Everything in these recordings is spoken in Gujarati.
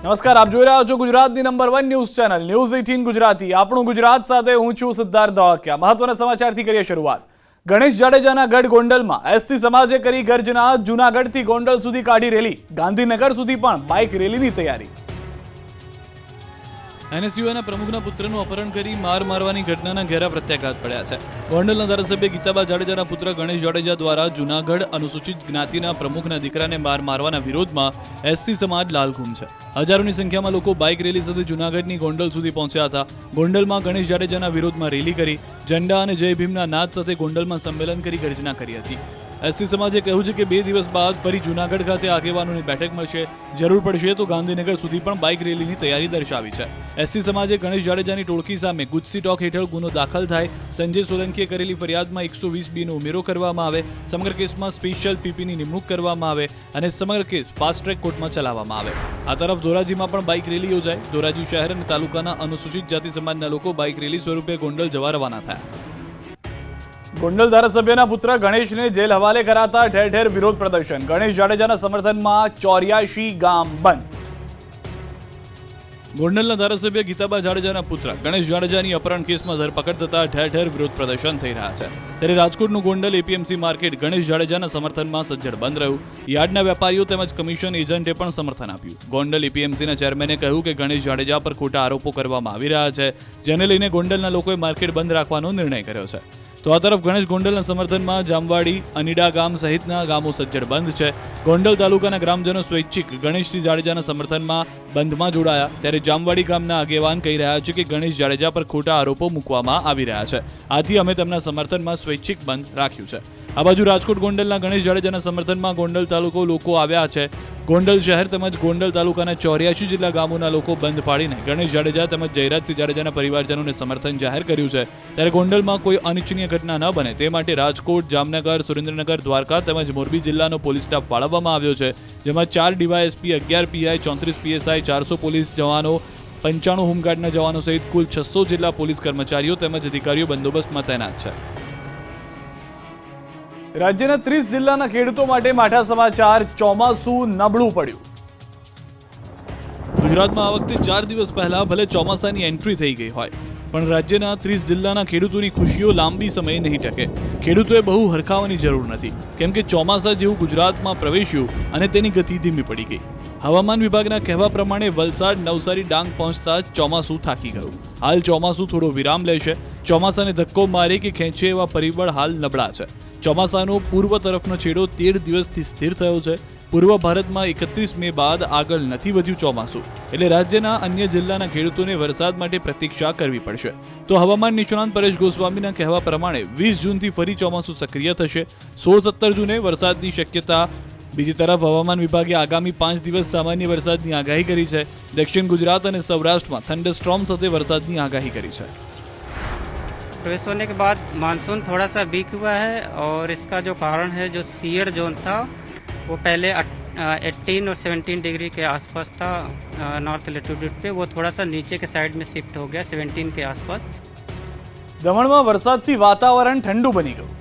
નમસ્કાર, આપ જોઈ રહ્યા છો ગુજરાતની number 1 news channel news 18 Gujarati. આપણું ગુજરાત સાથે હું છું સિદ્ધાર્થ દોહકિયા. મહત્વના સમાચારથી કરીએ શરૂઆત. ગણેશ જાડેજાના ગઢ ગોંડલમાં એસટી સમાજે કરી ગર્જના. જૂનાગઢથી ગોંડલ સુધી કાઢી રેલી. ગાંધીનગર સુધી પણ બાઇક રેલીની તૈયારી. એનએસયુઆઈના પ્રમુખના પુત્રનું અપહરણ કરી માર મારવાની ઘટનાના ઘેરા પ્રત્યાઘાત પડ્યા છે. ગોંડલના ધારાસભ્ય ગીતાબા જાડેજાના પુત્ર ગણેશ જાડેજા દ્વારા જૂનાગઢ અનુસૂચિત જ્ઞાતિના પ્રમુખના દીકરાને માર મારવાના વિરોધમાં એસટી સમાજ લાલઘૂમ છે. હજારોની સંખ્યામાં લોકો બાઇક રેલી સાથે જૂનાગઢની ગોંડલ સુધી પહોંચ્યા હતા. ગોંડલમાં ગણેશ જાડેજાના વિરોધમાં રેલી કરી, ઝંડા અને જય ભીમના નાદ સાથે ગોંડલમાં સંમેલન કરી ગર્જના કરી હતી. એસટી સમાજે કહ્યું છે કે 2 દિવસ બાદ ફરી જૂનાગઢ ખાતે આગેવાનોની બેઠક મળશે. જરૂર પડશે તો ગાંધીનગર સુધી પણ બાઇક રેલીની તૈયારી દર્શાવી છે. એસટી સમાજે ગણેશ જાડેજાની ટોળકી સામે ગુજસી ટોક હેઠળ ગુનો દાખલ થાય, સંજય સોલંકીએ કરેલી ફરિયાદમાં 120B નો ઉમેરો કરવામાં આવે, સમગ્ર કેસમાં સ્પેશિયલ પીપીની નિમણૂક કરવામાં આવે અને સમગ્ર કેસ ફાસ્ટ ટ્રેક કોર્ટમાં ચલાવવામાં આવે. આ તરફ ધોરાજીમાં પણ બાઇક રેલી યોજાઈ. ધોરાજી શહેર અને તાલુકાના અનુસૂચિત જાતિ સમાજના લોકો બાઇક રેલી સ્વરૂપે ગોંડલ જવા રવાના થયા. ગોંડલ ધારાસભ્યના પુત્ર ગણેશને જેલ હવાલે કરાતા ઠેર ઠેર વિરોધ પ્રદર્શન. ગણેશ જાડેજાના સમર્થનમાં 84 ગામ બંધ. ગોંડલના ધારાસભ્ય ગીતાબા જાડેજાના પુત્ર ગણેશ જાડેજાની અપહરણ કેસમાં ધરપકડ થતા ઠેર ઠેર વિરોધ પ્રદર્શન થઈ રહ્યા છે. ત્યારે રાજકોટનું ગોંડલ એપીએમસી માર્કેટ ગણેશ જાડેજાના સમર્થનમાં સજ્જડ બંધ રહ્યું. યાર્ડના વેપારીઓ તેમજ કમિશન એજન્ટે પણ સમર્થન આપ્યું. ગોંડલ એપીએમસીના ચેરમેને કહ્યું કે ગણેશ જાડેજા પર ખોટા આરોપો કરવામાં આવી રહ્યા છે, જેને લઈને ગોંડલના લોકોએ માર્કેટ બંધ રાખવાનો નિર્ણય કર્યો છે. તો આ તરફ ગણેશ ગોંડલના સમર્થનમાં જામવાડી, અનીડા ગામ સહિતના ગામો સજ્જડ બંધ છે. ગોંડલ તાલુકાના ગ્રામજનો સ્વૈચ્છિક ગણેશજી જાડેજાના સમર્થનમાં બંધમાં જોડાયા. ત્યારે જામવાડી ગામના આગેવાન કહી રહ્યા છે કે ગણેશ જાડેજા પર ખોટા આરોપો મૂકવામાં આવી રહ્યા છે, આથી અમે તેમના સમર્થનમાં સ્વૈચ્છિક બંધ રાખ્યું છે. આ બાજુ રાજકોટ ગોંડલના ગણેશ જાડેજાના સમર્થનમાં ગોંડલ તાલુકો લોકો આવ્યા છે. ગોંડલ શહેર તેમજ ગોંડલ તાલુકાના 84 જેટલા ગામોના લોકો બંધ પાડીને ગણેશ જાડેજા તેમજ જયરાજસિંહ જાડેજાના પરિવારજનોને સમર્થન જાહેર કર્યું છે. ત્યારે ગોંડલમાં કોઈ અનિચ્છનીય ઘટના ન બને તે માટે રાજકોટ, જામનગર, સુરેન્દ્રનગર, દ્વારકા તેમજ મોરબી જિલ્લાનો પોલીસ સ્ટાફ ફાળવવામાં આવ્યો છે, જેમાં 4 ડીવાયએસપી, 11 પીઆઈ, 34 પીએસઆઈ, 400 પોલીસ જવાનો, 95 હોમગાર્ડના જવાનો સહિત કુલ 600 જેટલા પોલીસ કર્મચારીઓ તેમજ અધિકારીઓ બંદોબસ્તમાં તૈનાત છે. રાજ્યના 30 જિલ્લાના ખેડૂતો માટે માઠા સમાચાર. ચોમાસું નબળું પડ્યું. ગુજરાતમાં આ વખતે 4 દિવસ પહેલા ભલે ચોમાસાની એન્ટ્રી થઈ ગઈ હોય, પણ રાજ્યના 30 જિલ્લાના ખેડૂતોની ખુશીઓ લાંબી સમય નહીં ટકે. ખેડૂતોએ બહુ હરખાવાની જરૂર નથી, કેમ કે ચોમાસા જેવું ગુજરાતમાં પ્રવેશ્યું અને તેની ગતિ ધીમી પડી ગઈ. હવામાન વિભાગના કહેવા પ્રમાણે વલસાડ, નવસારી, ડાંગ પહોંચતા જ ચોમાસું થાકી ગયું. હાલ ચોમાસું થોડો વિરામ લેશે. ચોમાસાને ધક્કો મારે કે ખેંચે એવા પરિબળ હાલ નબળા છે. ચોમાસાનો પૂર્વ તરફનો છેડો 13 દિવસથી સ્થિર થયો છે. પૂર્વ ભારતમાં 31 મે બાદ આગળ નથી વધ્યું ચોમાસું, એટલે રાજ્યના અન્ય જિલ્લાના ખેડૂતોને વરસાદ માટે પ્રતીક્ષા કરવી પડશે. તો હવામાન નિષ્ણાંત પરેશ ગોસ્વામીના કહેવા પ્રમાણે 20 જૂનથી ફરી ચોમાસું સક્રિય થશે. 16-17 જૂને વરસાદની શક્યતા. બીજી તરફ હવામાન વિભાગે આગામી 5 દિવસ સામાન્ય વરસાદની આગાહી કરી છે. દક્ષિણ ગુજરાત અને સૌરાષ્ટ્રમાં થંડરસ્ટોર્મ સાથે વરસાદની આગાહી કરી છે. प्रवेश होने के बाद मानसून थोड़ा सा वीक हुआ है और इसका जो कारण है, जो सीयर जोन था वो पहले 18 और 17 डिग्री के आसपास था नॉर्थ लेटीट्यूड पे, वो थोड़ा सा नीचे के साइड में शिफ्ट हो गया 17 के आसपास. દમણમાં વરસાદથી વાતાવરણ ઠંડુ બની ગયું.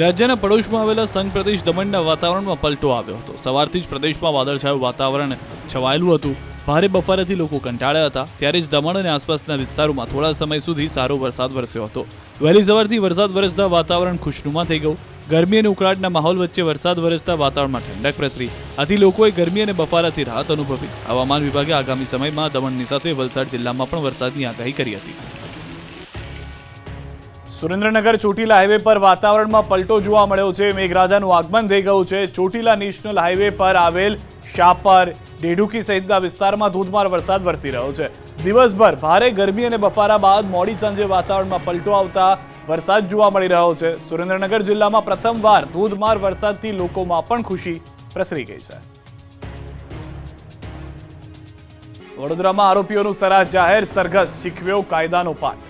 રાજ્યના પડોશમાં આવેલા સંઘ પ્રદેશ દમણના વાતાવરણમાં પલટો આવ્યો હતો. સવારથી જ પ્રદેશમાં વાદળછાયું વાતાવરણ છવાયેલું હતું. ભારે બફારાથી લોકો કંટાળ્યા હતા. ત્યારે જ દમણ અને આસપાસના વિસ્તારોમાં થોડા સમય સુધી સારો વરસાદ વરસ્યો હતો. વહેલી સવારથી વરસાદ વરસતા વાતાવરણ ખુશનુમા થઈ ગયું. ગરમી અને ઉકળાટના માહોલ વચ્ચે વરસાદ વરસતા વાતાવરણમાં ઠંડક પ્રસરી. આથી લોકોએ ગરમી અને બફારાથી રાહત અનુભવી. હવામાન વિભાગે આગામી સમયમાં દમણની સાથે વલસાડ જિલ્લામાં પણ વરસાદની આગાહી કરી હતી. સુરેન્દ્રનગર ચોટીલા હાઈવે પર વાતાવરણમાં પલટો જોવા મળ્યો છે. મેઘરાજાનું આગમન થઈ ગયું છે. ચોટીલા નેશનલ હાઈવે પર આવેલ શાપર, ડેઢુકી સહિતના વિસ્તારમાં ધોધમાર વરસાદ વરસી રહ્યો છે. દિવસભર ભારે ગરમી અને બફારા બાદ મોડી સાંજે વાતાવરણમાં પલટો આવતા વરસાદ જોવા મળી રહ્યો છે. સુરેન્દ્રનગર જિલ્લામાં પ્રથમવાર ધોધમાર વરસાદથી લોકોમાં પણ ખુશી પ્રસરી ગઈ છે. વડોદરામાં આરોપીઓનું સરાહ જાહેર. સરઘસ શીખવ્યો કાયદાનો પાઠ.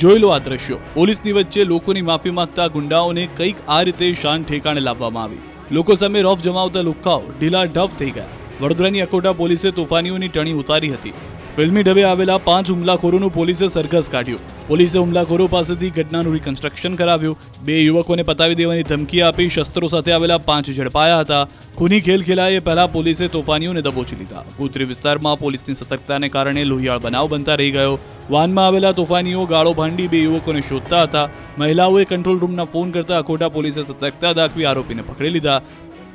જોઈ લો આ દ્રશ્યો. પોલીસની વચ્ચે લોકોની માફી માંગતા ગુંડાઓને કંઈક આ રીતે શાન ઠેકાણે લાવવામાં આવી. લોકો સામે રોફ જમાવતા લુખ્ખાઓ ઢીલા ઢફ થઈ ગયા. વડોદરાની અકોટા પોલીસે તોફાનીઓની ટણી ઉતારી હતી. ફિલ્મી ઢબે આવેલા 5 હુમલાખોરોનું પોલીસે સરઘસ કાઢ્યું. પોલીસે હુમલાખોરો પાસેથી ઘટનાનું રિકન્સ્ટ્રક્શન કરાવ્યું. 2 યુવકોને પતાવી દેવાની ધમકી આપી શસ્ત્રો સાથે આવેલા 5 ઝડપાયા હતા. ખૂની ખેલ ખેલાય પહેલા પોલીસે તોફાનીઓને દબોચી લીધા. ગોત્રી વિસ્તારમાં પોલીસની સતર્કતાને કારણે લોહિયાળ બનાવ બનતા રહી ગયો. વાનમાં આવેલા તોફાનીઓ ગાળો ભાંડી 2 યુવકોને શોધતા હતા. મહિલાઓએ કંટ્રોલ રૂમના ફોન કરતા અખોટા પોલીસે સતર્કતા દાખવી આરોપીને પકડી લીધા.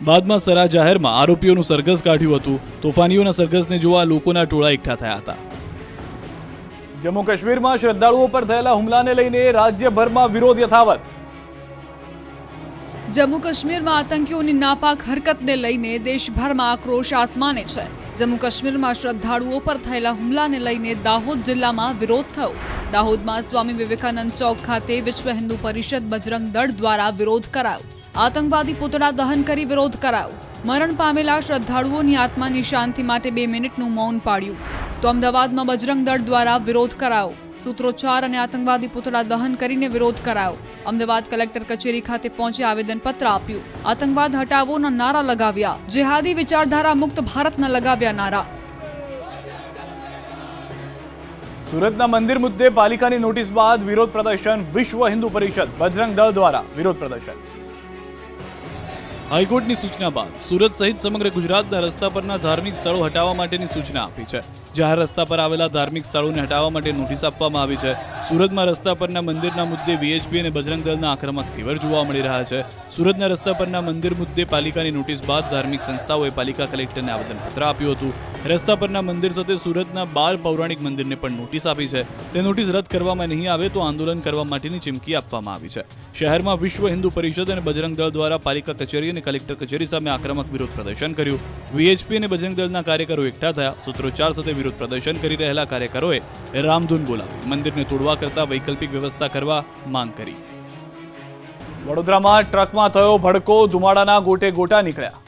બાદમાં સરા જાહેરમાં આરોપીઓનું સરઘસ કાઢ્યું હતું. તોફાનીઓના સરઘસને જોવા લોકોના ટોળા એકઠા થયા હતા. જમ્મુ કાશ્મીરમાં શ્રદ્ધાળુઓ પર થયેલા હુમલાને લઈને રાજ્યભરમાં વિરોધ યથાવત. જમ્મુ કાશ્મીરમાં આતંકીઓની નાપાક હરકતને લઈને દેશભરમાં આક્રોશ આસમાને છે. જમ્મુ કાશ્મીરમાં શ્રદ્ધાળુઓ પર થયેલા હુમલાને લઈને દાહોદ જિલ્લામાં વિરોધ થયો. દાહોદમાં સ્વામી વિવેકાનંદ ચોક ખાતે વિશ્વ હિન્દુ પરિષદ બજરંગ દળ દ્વારા વિરોધ કરાયો. આતંકવાદી પૂતળા દહન કરી વિરોધ કરાયો. મરણ પામેલા શ્રદ્ધાળુઓની આત્માની શાંતિ માટે 2 મિનિટનું મૌન પાળ્યું. તો અમદાવાદમાં બજરંગ દળ દ્વારા વિરોધ કરાયો. સૂત્રોચ્ચાર અને આતંકવાદી પૂતળા દહન કરીને વિરોધ કરાયો. અમદાવાદ કલેક્ટર કચેરી ખાતે પહોંચી આવેદનપત્ર આપ્યું. આતંકવાદ હટાવોના નારા લગાવ્યા. જેહાદી વિચારધારા મુક્ત ભારતના લગાવ્યા નારા. સુરતના મંદિર મુદ્દે પાલિકાની નોટિસ બાદ વિરોધ પ્રદર્શન. વિશ્વ હિન્દુ પરિષદ બજરંગ દળ દ્વારા વિરોધ પ્રદર્શન. હાઈકોર્ટની સૂચના બાદ સુરત સહિત સમગ્ર ગુજરાતના રસ્તા પરના ધાર્મિક સ્થળો હટાવવા માટેની સૂચના આપી છે. જાહેર રસ્તા પર આવેલા ધાર્મિક સ્થળોને હટાવવા માટે નોટિસ આપવામાં આવી છે. સુરતમાં રસ્તા પરના મંદિરના મુદ્દે વીએચપી અને બજરંગ દળના આક્રમક તેવર જોવા મળી રહ્યા છે. સુરતના રસ્તા પરના મંદિર મુદ્દે પાલિકાની નોટિસ બાદ ધાર્મિક સંસ્થાઓએ પાલિકા કલેક્ટરને આવેદનપત્ર આપ્યું હતું. રસ્તા પરના મંદિર સાથે સુરતના 12 પૌરાણિક મંદિરને પણ નોટિસ આપી છે. તે નોટિસ રદ કરવામાં નહીં આવે તો આંદોલન કરવા માટેની ચીમકી આપવામાં આવી છે. શહેરમાં વિશ્વ હિન્દુ પરિષદ અને બજરંગ દળ દ્વારા પાલિકા કચેરી અને કલેક્ટર કચેરી સામે આક્રમક વિરોધ પ્રદર્શન કર્યું. વીએચપી અને બજરંગ દળના કાર્યકરો એકઠા થયા. સૂત્રોચ્ચાર સાથે વિરોધ પ્રદર્શન કરી રહેલા કાર્યકરોએ રામધૂન બોલાવી મંદિરને તોડવા કરતા વૈકલ્પિક વ્યવસ્થા કરવા માંગ કરી. વડોદરામાં ટ્રકમાં થયો ભડકો. ધુમાડાના ગોટે ગોટા નીકળ્યા.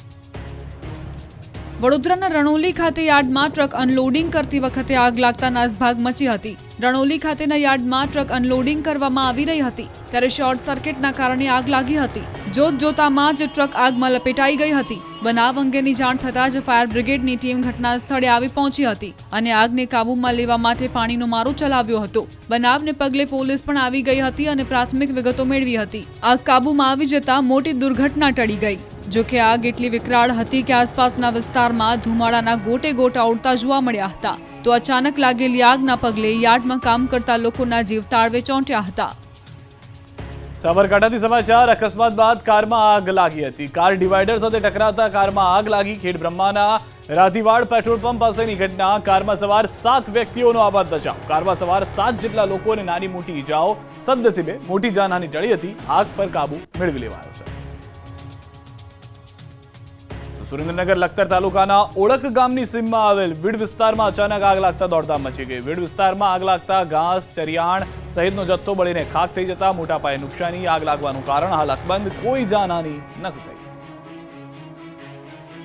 વડોદરાના રણોલી ખાતે યાર્ડમાં ટ્રક અનલોડિંગ કરતી વખતે આગ લાગતા નાસભાગ મચી હતી. રણોલી ખાતેના યાર્ડમાં ટ્રક અનલોડિંગ કરવામાં આવી રહી હતી ત્યારે શોર્ટ સર્કિટના કારણે આગ લાગી હતી. જોતજોતામાં જ ટ્રક આગમાં લપેટાઈ ગઈ હતી. બનાવ અંગેની જાણ થતાં જ ફાયર બ્રિગેડની ટીમ ઘટના સ્થળે આવી પહોંચી હતી અને આગને કાબૂમાં લેવા માટે પાણીનો મારો ચલાવ્યો હતો. બનાવને પગલે પોલીસ પણ આવી ગઈ હતી અને પ્રાથમિક વિગતો મેળવી હતી. આગ કાબૂમાં આવી જતા મોટી દુર્ઘટના ટળી ગઈ. જોકે આગ એટલી વિકરાળ હતી કે આસપાસના વિસ્તારમાં ધુમાડાના ગોટે ગોટા ઉડતા જોવા મળ્યા હતા. તો અચાનક લાગેલી આગના પગલે યાર્ડમાં કામ કરતા લોકોના જીવ તાળવે ચોંટ્યા હતા. સાબરકાંઠાથી સમાચાર. અકસ્માત બાદ કારમાં આગ લાગી હતી. કાર ડિવાઈડર સાથે ટકરાતા કારમાં આગ લાગી. ખેડબ્રહ્માના રાધીવાડ પેટ્રોલ પંપ પાસેની ઘટના. કારમાં સવાર 7 વ્યક્તિઓનો આબાદ બચાવ. કારમાં સવાર 7 જેટલા લોકોને નાની મોટી ઈજાઓ. સદનસીબે મોટી જાનહાની ટળી હતી. આગ પર કાબુ મેળવી લેવાયો છે. સુરેન્દ્રનગર લખતર તાલુકાના ઓળખ ગામની સીમમાં આવેલ વીડ વિસ્તારમાં અચાનક આગ લાગતા દોડધામ મચી ગઈ. વીડ વિસ્તારમાં આગ લાગતા ઘાસ, ચરિયાણ સહિતનો જથ્થો બળીને ખાખ થઈ જતા મોટા પાયે નુકસાની. આગ લાગવાનું કારણ હાલ અકબંધ. કોઈ જાનહાની નથી થઈ.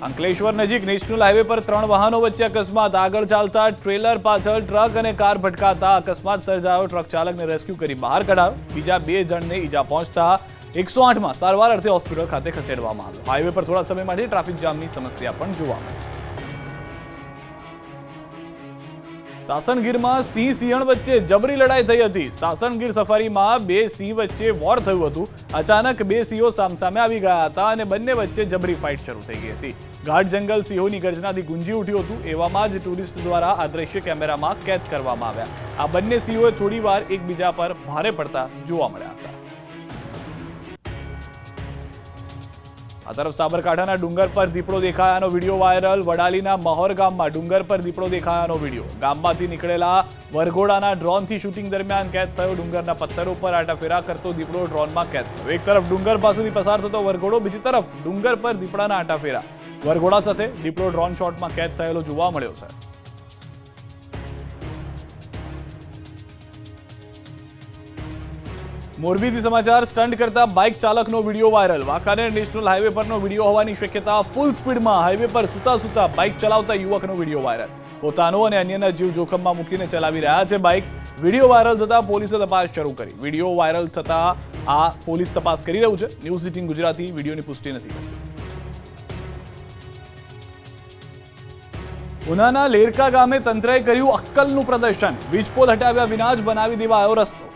અંકલેશ્વર નજીક નેશનલ હાઈવે પર 3 વાહનો વચ્ચે અકસ્માત. આગળ ચાલતા ટ્રેલર પાછળ ટ્રક અને કાર ભટકાતા અકસ્માત સર્જાયો. ટ્રક ચાલકને રેસ્ક્યુ કરી બહાર કઢાયો. બીજા 2 જણને ઈજા પહોંચતા 108માં સારવાર અર્થે હોસ્પિટલ ખાતે ખસેડવામાં આવ્યો. હાઈવે પર થોડા સમય માટે ટ્રાફિક જામની સમસ્યા પણ જોવા મળી. સાસણગીરમાં સિંહ સિંહણ વચ્ચે જબરી લડાઈ થઈ હતી. સાસણગીર સફારીમાં 2 સિંહ વચ્ચે વોર થયું હતું. અચાનક 2 સિંહો સામસામે આવી ગયા હતા અને બંને વચ્ચે જબરી ફાઇટ શરૂ થઈ ગઈ હતી. ઘાટ જંગલ સિંહોની ગર્જનાથી ગુંજી ઉઠ્યું હતું. એવામાં જ ટુરિસ્ટ દ્વારા આ દ્રશ્ય કેમેરામાં કેદ કરવામાં આવ્યા. આ બંને સિંહોએ થોડીવાર એકબીજા પર ભારે પડતા જોવા મળ્યા હતા. આ તરફ સાબરકાંઠાના ડુંગર પર દીપડો દેખાયાનો વિડીયો વાયરલ. વડાલીના મહોર ગામમાં ડુંગર પર દીપડો દેખાયાનો વિડીયો. ગામમાંથી નીકળેલા વરઘોડાના ડ્રોનથી શૂટિંગ દરમિયાન કેદ થયો. ડુંગરના પથ્થરો પર આટાફેરા કરતો દીપડો ડ્રોનમાં કેદ થયો. એક તરફ ડુંગર પાસેથી પસાર થતો વરઘોડો, બીજી તરફ ડુંગર પર દીપડાના આટાફેરા. વરઘોડા સાથે દીપડો ડ્રોન શોટમાં કેદ થયેલો જોવા મળ્યો છે. મોરબીથી સમાચાર. સ્ટન્ટ કરતા બાઇક ચાલકનો video viral. Wankaner national highway પરનો વિડીયો હોવાની શક્યતા. ફૂલ સ્પીડમાં હાઈવે પર સૂતા બાઇક ચલાવતા યુવકનો વિડીયો વાયરલ. પોતાનો અને અન્યના જીવ જોખમમાં મૂકીને ચલાવી રહ્યા છે બાઇક. વિડીયો વાયરલ થતા પોલીસે તપાસ શરૂ કરી. વિડીયો વાયરલ થતા આ પોલીસ તપાસ કરી રહ્યું છે. ન્યૂઝ 18 ગુજરાતી વિડીયોની પુષ્ટિ નથી કરતી. ઉનાના લેરકા ગામે તંત્રએ કર્યું અક્કલનું પ્રદર્શન. વીજપોલ હટાવ્યા વિના જ બનાવી દેવાયો રસ્તો.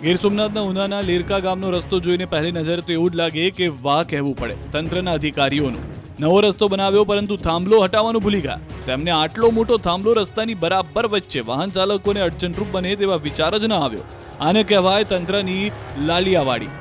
ગીર સોમનાથના ઉનાના લેરકા ગામનો રસ્તો જોઈને પહેલી નજર તો એવું જ લાગે કે વાહ કહેવું પડે તંત્રના અધિકારીઓનું. નવો રસ્તો બનાવ્યો પરંતુ થાંભલો હટાવવાનું ભૂલી ગયા. તેમને આટલો મોટો થાંભલો રસ્તાની બરાબર વચ્ચે વાહન ચાલકોને અડચણરૂપ બને તેવા વિચાર જ ન આવ્યો. આને કહેવાય તંત્રની લાલિયાવાડી.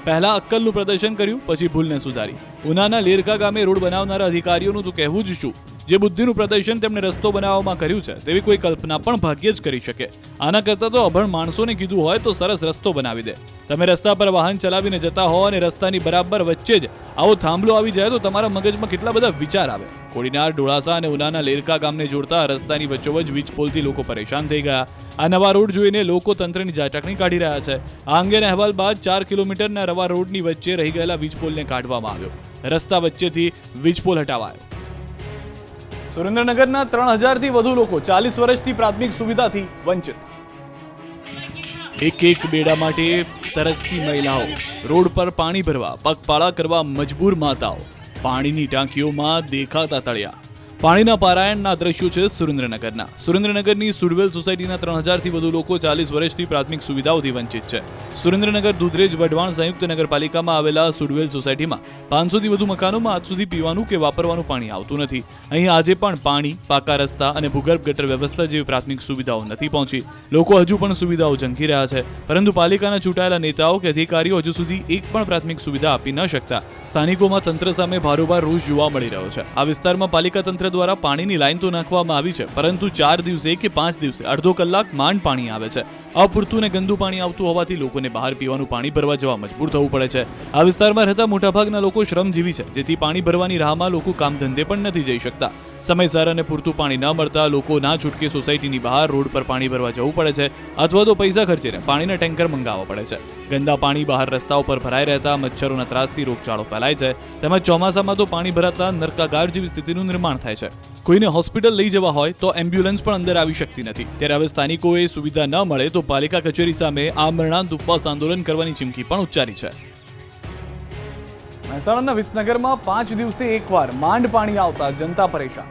પહેલા અક્કલનું પ્રદર્શન કર્યું, પછી ભૂલને સુધારી. ઉનાના લેરકા ગામે રોડ બનાવનારા અધિકારીઓનું તો કહેવું જ શું. જે બુદ્ધિનું પ્રદર્શન તેમણે રસ્તો બનાવવામાં કર્યું છે તેવી કોઈ કલ્પના પણ ભાગ્યે જ કરી શકે. આના કરતાં તો અભણ માણસોને કીધું હોય તો સરસ રસ્તો બનાવી દે. તમે રસ્તા પર વાહન ચલાવીને જતા હો અને રસ્તાની બરાબર વચ્ચે જ આવો થાંભલો આવી જાય તો તમારા મગજમાં કેટલા બધા વિચાર આવે. કોડીનાર, ડોળાસા અને ઉનાના લેરકા ગામને જોડતા રસ્તાની વચ્ચોવચ વીજ પોલથી લોકો પરેશાન થઈ ગયા. આ નવા રોડ જોઈને લોકો તંત્રની ઝાટકણી કાઢી રહ્યા છે. આ અંગેના અહેવાલ બાદ 4 કિલોમીટરના રવા રોડની વચ્ચે રહી ગયેલા વીજપોલને કાઢવામાં આવ્યો. રસ્તા વચ્ચેથી વીજપોલ હટાવાયો. સુરેન્દ્રનગરના 3000થી વધુ લોકો 40 વર્ષથી પ્રાથમિક સુવિધાથી વંચિત. એક બેડા માટે તરસતી મહિલાઓ, રોડ પર પાણી ભરવા પગપાળા કરવા મજબૂર માતાઓ, પાણીની ટાંકીઓમાં દેખાતા તળિયા. પાણીના પારાયણના દ્રશ્યો છે સુરેન્દ્રનગરના. સુરેન્દ્રનગરની સુડવેલ સોસાયટીના 3000થી વધુ લોકો 40 વર્ષથી પ્રાથમિક સુવિધાઓથી વંચિત છે. સુરેન્દ્રનગર દુધરેજ વઢવાણ સંયુક્ત નગરપાલિકામાં આવેલા સુડવેલ સોસાયટીમાં 500થી વધુ મકાનોમાં આજ સુધી પીવાનું કે વાપરવાનું પાણી આવતું નથી. અહીં આજે પણ પાણી, પાકા રસ્તા અને ભૂગર્ભ ગટર વ્યવસ્થા જેવી પ્રાથમિક સુવિધાઓ નથી પહોંચી. લોકો હજુ પણ સુવિધાઓ ઝંખી રહ્યા છે, પરંતુ પાલિકાના ચૂંટાયેલા નેતાઓ કે અધિકારીઓ હજુ સુધી એક પણ પ્રાથમિક સુવિધા આપી ન શકતા સ્થાનિકોમાં તંત્ર સામે ભારોભાર રોષ જોવા મળી રહ્યો છે. આ વિસ્તારમાં પાલિકા તંત્ર દ્વારા પાણીની લાઈન તો નાખવામાં આવી છે, પરંતુ 4 દિવસે કે 5 દિવસે અડધો કલાક માંડ પાણી આવે છે. અપૂરતું ને ગંદુ પાણી આવતું હોવાથી લોકોને બહાર પીવાનું પાણી ભરવા જવા મજબૂર થવું પડે છે. આ વિસ્તારમાં રહેતા મોટાભાગના લોકો શ્રમજીવી છે, જેથી પાણી ભરવાની રાહમાં લોકો કામ ધંધે પણ નથી જઈ શકતા. સમયસર અને પૂરતું પાણી ન મળતા લોકો ના છૂટકે સોસાયટીની બહાર રોડ પર પાણી ભરવા જવું પડે છે, અથવા તો પૈસા ખર્ચીને પાણીના ટેન્કર મંગાવવા પડે છે. ગંદા પાણી બહાર રસ્તાઓ પર ભરાઈ રહેતા મચ્છરોના ત્રાસથી રોગચાળો ફેલાય છે. તેમજ ચોમાસામાં તો પાણી ભરાતા નરકાગાર જેવી સ્થિતિનું નિર્માણ થાય છે. કોઈને હોસ્પિટલ લઈ જવા હોય તો એમ્બ્યુલન્સ પણ અંદર આવી શકતી નથી. ત્યારે હવે સ્થાનિકોએ સુવિધા ન મળે તો પાલિકા કચેરી સામે આમરણાંત ઉપવાસ આંદોલન કરવાની ચીમકી પણ ઉચ્ચારી છે. મહેસાણાના વિસનગરમાં 5 દિવસે એકવાર માંડ પાણી આવતા જનતા પરેશાન.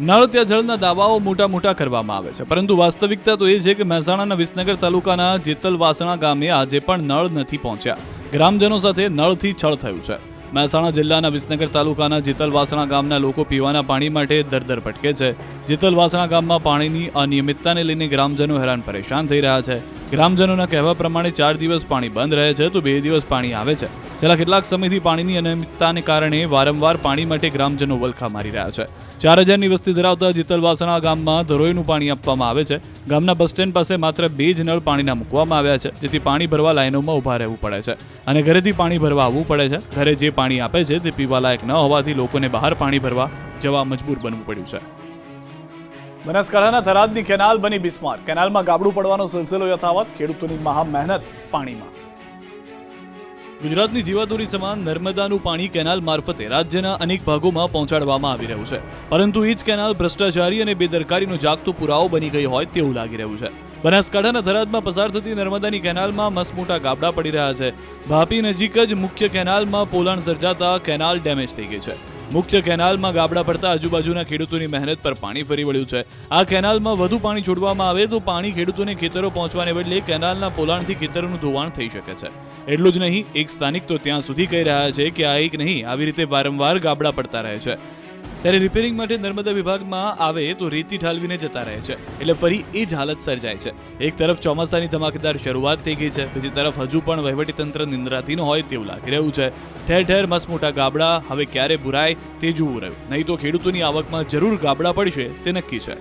નળ ત્યાં જળના દાવાઓ મોટા કરવામાં આવે છે, પરંતુ વાસ્તવિકતા તો એ છે કે મહેસાણાના વિસનગર તાલુકાના જેતલવાસણા ગામે આજે પણ નળ નથી પહોંચ્યા. ગ્રામજનો સાથે નળથી છળ થયું છે. મહેસાણા જિલ્લાના વિસનગર તાલુકાના જેતલવાસણા ગામના લોકો પીવાના પાણી માટે દર ભટકે છે. જેતલવાસણા ગામમાં પાણીની અનિયમિતતાને લઈને ગ્રામજનો હેરાન પરેશાન થઈ રહ્યા છે. ગ્રામજનોના કહેવા પ્રમાણે 4 દિવસ પાણી બંધ રહે છે તો 2 દિવસ પાણી આવે છે. છેલ્લા કેટલાક સમયથી પાણીની અનિયમિતતાને કારણે વારંવાર પાણી માટે ગ્રામજનો વલખા મારી રહ્યા છે. 4000ની વસ્તી ધરાવતા જેતલવાસણા ગામમાં ધરોઈનું પાણી આપવામાં આવે છે. ગામના બસ સ્ટેન્ડ પાસે માત્ર 2 જ નળ પાણીના મૂકવામાં આવ્યા છે, જેથી પાણી ભરવા લાઈનોમાં ઊભા રહેવું પડે છે અને ઘરેથી પાણી ભરવા આવવું પડે છે. ઘરે જે પાણી આપે છે તે પીવાલાયક ન હોવાથી લોકોને બહાર પાણી ભરવા જવા મજબૂર બનવું પડ્યું છે. બનાસકાંઠાના થરાદની કેનાલ બની બિસ્માર. કેનાલમાં ગાબડું પડવાનો સિલસિલો યથાવત. ખેડૂતોની મહા મહેનત પાણીમાં. ગુજરાતની જીવાદોરી સમાન નર્મદાનું પાણી કેનાલ મારફતે રાજ્યના અનેક ભાગોમાં પહોંચાડવામાં આવી રહ્યું છે, પરંતુ એ જ કેનાલ ભ્રષ્ટાચારી અને બેદરકારીનો જાગતો પુરાવો બની ગઈ હોય તેવું લાગી રહ્યું છે. બનાસકાંઠાના થરાદમાં પસાર થતી નર્મદાની કેનાલમાં મસમોટા ગાબડા પડી રહ્યા છે. ભાપી નજીક જ મુખ્ય કેનાલમાં પોલાણ સર્જાતા કેનાલ ડેમેજ થઈ ગઈ છે. મુખ્ય કેનાલમાં ગાબડા પડતા આજુબાજુના ખેડૂતોની મહેનત પર પાણી ફરી વળ્યું છે. આ કેનાલમાં વધુ પાણી છોડવામાં આવે તો પાણી ખેડૂતોને ખેતરો પહોંચવાને બદલે કેનાલના પોલાણથી ખેતરોનું ધોવાણ થઈ શકે છે. એટલું જ નહીં, એક સ્થાનિક તો ત્યાં સુધી કહી રહ્યા છે કે આ એક નહીં, આવી રીતે વારંવાર ગાબડા પડતા રહે છે. ત્યારે રિપેરિંગ માટે નર્મદા વિભાગમાં આવે તો રેતી ઠાલવીને જતા રહે છે, એટલે ફરી એ જ હાલત સર્જાય છે. એક તરફ ચોમાસાની ધમાકેદાર શરૂઆત થઈ ગઈ છે, બીજી તરફ હજુ પણ વહીવટીતંત્ર નિંદ્રાધીન હોય તેવું લાગી રહ્યું છે. ઠેર ઠેર મસમોટા ગાબડા હવે ક્યારે ભરાય તે જોવું રહ્યું. નહીં તો ખેડૂતોની આવકમાં જરૂર ગાબડા પડશે તે નક્કી છે.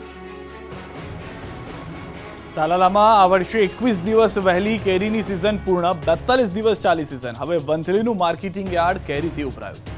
તાલાલામાં આ વર્ષે 21 દિવસ વહેલી કેરીની સિઝન પૂર્ણ. 42 દિવસ ચાલી સિઝન. હવે વંથલીનું માર્કેટિંગ યાર્ડ કેરીથી ઉભરાયું.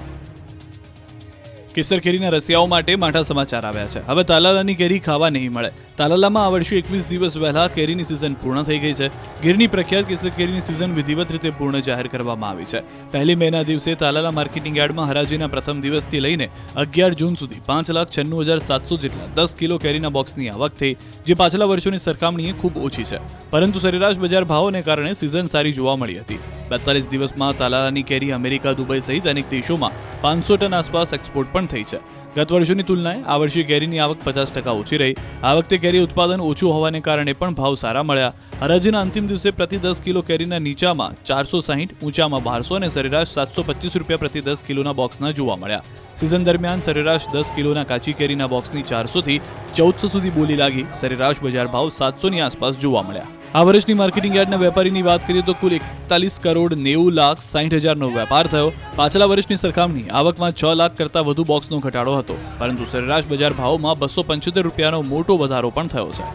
કેસર કેરીના રસિયાઓ માટે માઠા સમાચાર આવ્યા છે. હવે તાલાલાની કેરી ખાવા નહીં મળે. તાલાલામાં આ વર્ષે 21 દિવસ વહેલા કેરીની સિઝન પૂર્ણ થઈ ગઈ છે. ગીરની પ્રખ્યાત કેસર કેરીની સિઝન વિધિવત રીતે પૂર્ણ જાહેર કરવામાં આવી છે. 1 મેના દિવસે તાલાલા માર્કેટિંગ યાર્ડમાં હરાજીના પ્રથમ દિવસથી લઈને 11 જૂન સુધી 5,96,700 જેટલા 10 કિલો કેરીના બોક્સની આવક થઈ, જે પાછલા વર્ષોની સરખામણીએ ખૂબ ઓછી છે. પરંતુ સરેરાશ બજાર ભાવોને કારણે સિઝન સારી જોવા મળી હતી. 42 દિવસમાં તાલાલાની કેરી અમેરિકા, દુબઈ સહિત અનેક દેશોમાં 500 ટન આસપાસ એક્સપોર્ટ પણ થઈ છે. ગત વર્ષોની તુલનાએ આ વર્ષે કેરીની આવક 50% ઓછી રહી. આ વખતે કેરી ઉત્પાદન ઓછું હોવાને કારણે પણ ભાવ સારા મળ્યા. હરાજીના અંતિમ દિવસે પ્રતિ 10 કિલો કેરીના નીચામાં 460, ઊંચામાં 1200 અને સરેરાશ 725 રૂપિયા પ્રતિ 10 કિલોના બોક્સના જોવા મળ્યા. સિઝન દરમિયાન સરેરાશ 10 કિલોના કાચી કેરીના બોક્સની 400 થી 1400 સુધી બોલી લાગી. સરેરાશ બજાર ભાવ 700ની આસપાસ જોવા મળ્યા. આ વર્ષની માર્કેટિંગ યાર્ડના વેપારીની વાત કરીએ તો કુલ 41,90,60,000નો વેપાર થયો. પાછલા વર્ષની સરખામણી આવકમાં 6 લાખ કરતાં વધુ બોક્સનો ઘટાડો હતો, પરંતુ સરેરાશ બજાર ભાવમાં 275 રૂપિયાનો મોટો વધારો પણ થયો છે.